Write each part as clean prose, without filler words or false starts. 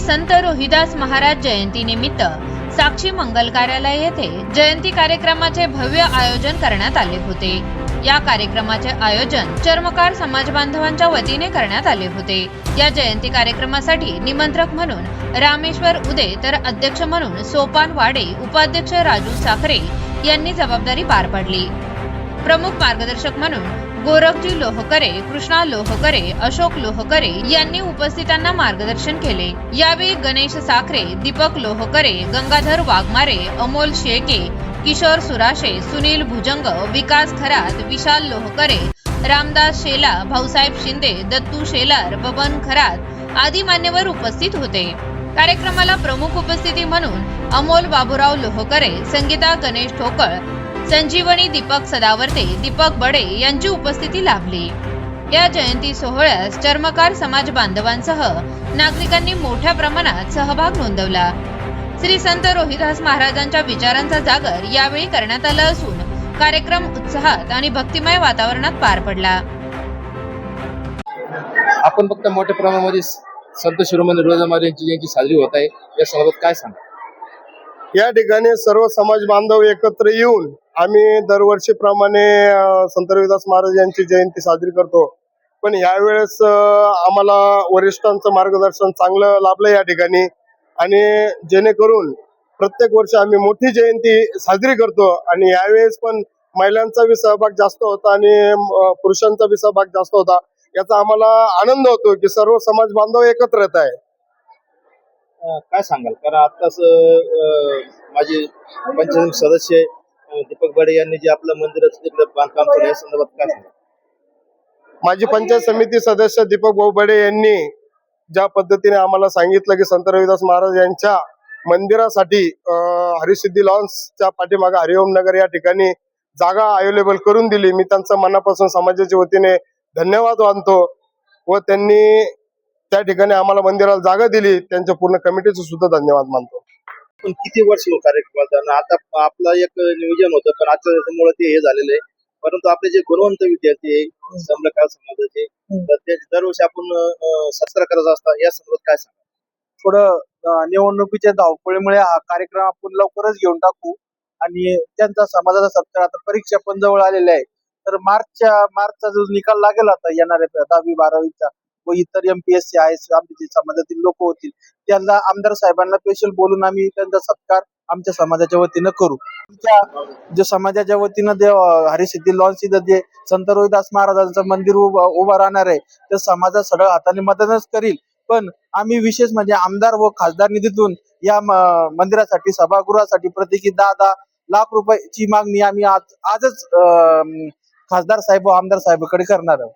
संत रोहिदास महाराज जयंतीनिमित्त साक्षी मंगल कार्यालय येथे जयंती कार्यक्रमाचे भव्य आयोजन करण्यात आले होते। या कार्यक्रमाचे आयोजन चर्मकार समाज बांधवांच्या वतीने करण्यात आले होते। या जयंती कार्यक्रमासाठी निमंत्रक म्हणून रामेश्वर उदे तर अध्यक्ष म्हणून सोपान वाडे, उपाध्यक्ष राजू साखरे यांनी जबाबदारी पार पाडली। प्रमुख मार्गदर्शक म्हणून गोरखजी लोहकरे, कृष्णा लोहकरे, अशोक लोहकरे यांनी उपस्थितांना मार्गदर्शन केले। यावेळी गणेश साखरे, दीपक लोहकरे, गंगाधर वाघमारे, अमोल शेळके, किशोर सुराशे, सुनील भुजंग, विकास खरात, विशाल लोहकरे, रामदास शेला, भाऊसाहेब शिंदे, दत्तू शेलार, बबन खरात आदी मान्यवर उपस्थित होते। कार्यक्रमाला प्रमुख उपस्थिती म्हणून अमोल बाबूराव लोहकरे, संगीता गणेश ठोकळ, संजीवनी दीपक सदावर्ते, दीपक बडे यांची उपस्थिती लाभली। या जयंती सोहळ्यास चर्मकार समाज बांधवांसह नागरिकांनी मोठ्या प्रमाणात सहभाग नोंदवला। श्री संत रोहिदास महाराजांच्या विचारांचा जागर यावेळी करण्यात आला असून कार्यक्रम उत्साहात आणि भक्तिमय वातावरणात पार पडला। आपण फक्त मोठ्या प्रमाणामध्ये संत शिरोमणी रोहिदास महाराज यांची जयंती साजरी होत आहे, या संदर्भात काय सांगा? या ठिकाणी सर्व समाज बांधव एकत्र येऊन आम्ही दरवर्षीप्रमाणे संत रोहिदास महाराज यांची जयंती साजरी करतो। पण यावेळेस आम्हाला वरिष्ठांचं मार्गदर्शन चांगलं लाभलं या ठिकाणी, आणि जेणेकरून प्रत्येक वर्षी आम्ही मोठी जयंती साजरी करतो। आणि यावेळेस पण महिलांचा बी सहभाग जास्त होता आणि पुरुषांचा बी सहभाग जास्त होता। याचा आम्हाला आनंद होतो की सर्व समाज बांधव एकत्र येत आहे। काय सांगाल? कारण आताच माझे पंचायत सदस्य दीपक बडे यांनी जे आपलं मंदिराचं तिकडे बांधकाम केलं, या संदर्भात काय सांगाल? माजी पंचायत समिती सदस्य दीपक भाऊ बडे यांनी ज्या पद्धतीने आम्हाला सांगितलं की संत रविदास महाराज यांच्या मंदिरासाठी हरिसिद्धी लॉन्सच्या पाठीमागे हरिओम नगर या ठिकाणी जागा अवेलेबल करून दिली। मी त्यांचा मनापासून समाजाच्या वतीने धन्यवाद मानतो व त्यांनी त्या ठिकाणी आम्हाला मंदिराला जागा दिली, त्यांच्या पूर्ण कमिटीचं सुद्धा धन्यवाद मानतो। पण किती वर्ष कार्यक्रम होता, आता आपला एक नियोजन होतं, पण आता त्याच्यामुळे ते हे झालेलं आहे। परंतु आपले जे गुणवंत विद्यार्थी आहे समलकार समाजाचे, तर ते दरवर्षी आपण सत्कार करत असतात, या संदर्भात काय सांगा? थोडं निवडणुकीच्या धावपळीमुळे हा कार्यक्रम आपण लवकरच घेऊन टाकू आणि त्यांचा समाजाचा सत्कार, आता परीक्षा पण जवळ आलेल्या आहे, तर मार्चचा जो निकाल लागेल आता येणाऱ्या 10वी 12वीचा व इतर MPSC IAS आमच्या जे समाजातील लोक होतील त्यांना आमदार साहेबांना स्पेशल बोलून आम्ही त्यांचा सत्कार आमच्या समाजाच्या वतीनं करू। जे समाजाच्या वतीनं हरिसिद्धी लॉन्स इथं जे संत रोहिदास महाराजांचं मंदिर उभा राहणार आहे, ते समाजात सगळं हाताने मदतच करील। पण आम्ही विशेष म्हणजे आमदार व खासदार निधीतून या मंदिरासाठी सभागृहासाठी प्रत्येकी 10 लाख रुपयाची मागणी आम्ही आजच खासदार साहेब व आमदार साहेबांकडे करणार आहोत।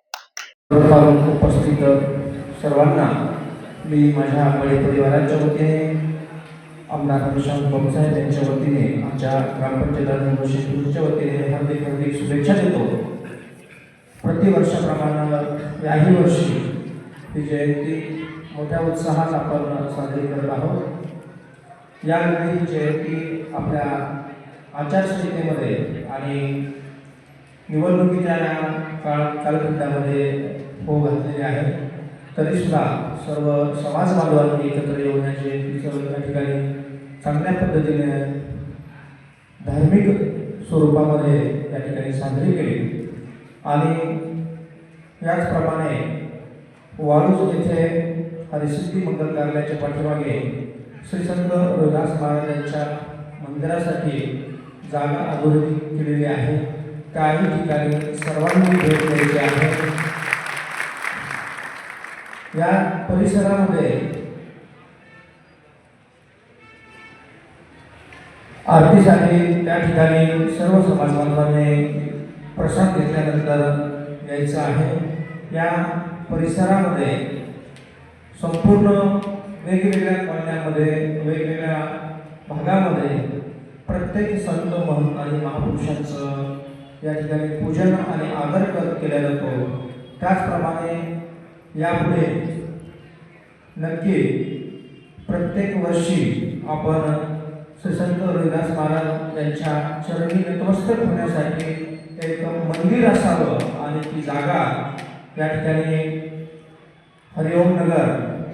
उपस्थित सर्वांना मी माझ्या बडे परिवाराच्या वतीने, आमदार प्रशांत बाबूसाहेब यांच्या वतीने, आमच्या ग्रामपंचायत वतीने हार्दिक शुभेच्छा देतो। प्रतिवर्षाप्रमाणे याही वर्षी ही जयंती मोठ्या उत्साहात आपण साजरी करत आहोत। यावेळी ही जयंती आपल्या आचारसंहितेमध्ये आणि निवडणुकीच्या कालखंडामध्ये होऊ घातलेले आहे, तरीसुद्धा सर्व समाज बांधवांनी एकत्र येऊन या ठिकाणी चांगल्या पद्धतीने धार्मिक स्वरूपामध्ये या ठिकाणी साजरी केली। आणि याचप्रमाणे वाळूज येथे हरिसिद्धी मंगल कार्यालयाच्या पाठीमागे श्री संत रोहिदास महाराज यांच्या मंदिरासाठी जागा अधोरेखित केलेली आहे। काही ठिकाणी सर्वांनी भेट द्यायची आहे। या परिसरामध्ये आरतीसाठी त्या ठिकाणी सर्व समाज बांधवांनी प्रसाद घेतल्यानंतर यायचं आहे। या परिसरामध्ये संपूर्ण वेगवेगळ्या कॉलन्यांमध्ये, वेगवेगळ्या भागामध्ये प्रत्येक संत महंत आणि महापुरुषांचं या ठिकाणी पूजन आणि आदर केला जातो। त्याचप्रमाणे यापुढे नक्की प्रत्येक वर्षी आपण श्री संत रोहिदास महाराज यांच्या चरणी नतमस्तक होण्यासाठी एक मंदिर असावं आणि ती जागा या ठिकाणी हरिओम नगर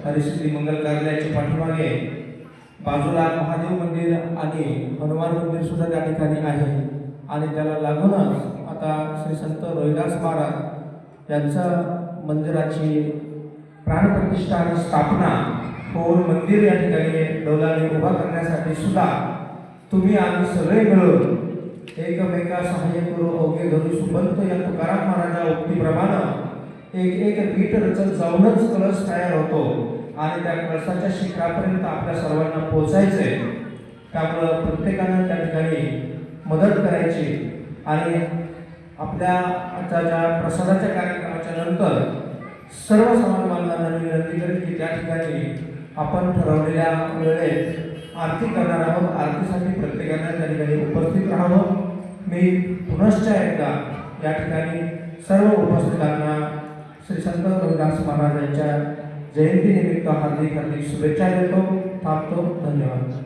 हरिसिद्धी मंगल कार्यालयाच्या पाठीमागे बाजूला महादेव मंदिर आणि हनुमान मंदिर सुद्धा त्या ठिकाणी आहे आणि त्याला लागूनच आता श्री संत रोहिदास महाराज यांचं मंदिराची प्राणप्रतिष्ठा आणि स्थापना होऊन मंदिर या ठिकाणी डौलाने उभा करण्यासाठी सुद्धा तुम्ही आम्ही सगळे मिळून एकमेका सहाय्य करू अवघे धरू सुबंत या तुकाराम महाराजा उक्तीप्रमाणे एक पीठ रचत जाऊनच कळस तयार होतो आणि त्या कळसाच्या शिखरापर्यंत आपल्या सर्वांना पोहोचायचे. त्यामुळं प्रत्येकानं त्या ठिकाणी मदत करायची आणि आपल्या आता ज्या प्रसादाच्या कार्यक्रमाच्या नंतर सर्व समाज बांधवांना विनंती करेन की त्या ठिकाणी आपण ठरवलेल्या वेळेत आरती करणार आहोत. आरतीसाठी प्रत्येकानं त्या ठिकाणी उपस्थित राहावं. मी पुनश्च एकदा या ठिकाणी सर्व उपस्थितांना श्री संत रोहिदास महाराजांच्या जयंतीनिमित्त हार्दिक हार्दिक शुभेच्छा देतो. थांबतो. धन्यवाद.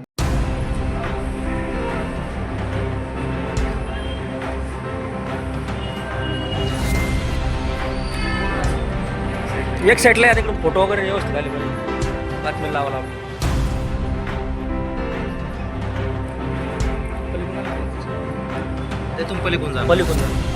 एक साईडला या तिकडून फोटो वगैरे व्यवस्थित आले पाहिजे. बातमी लावा लावा. त्यातून पलीकडून जा. पलीकडून जा.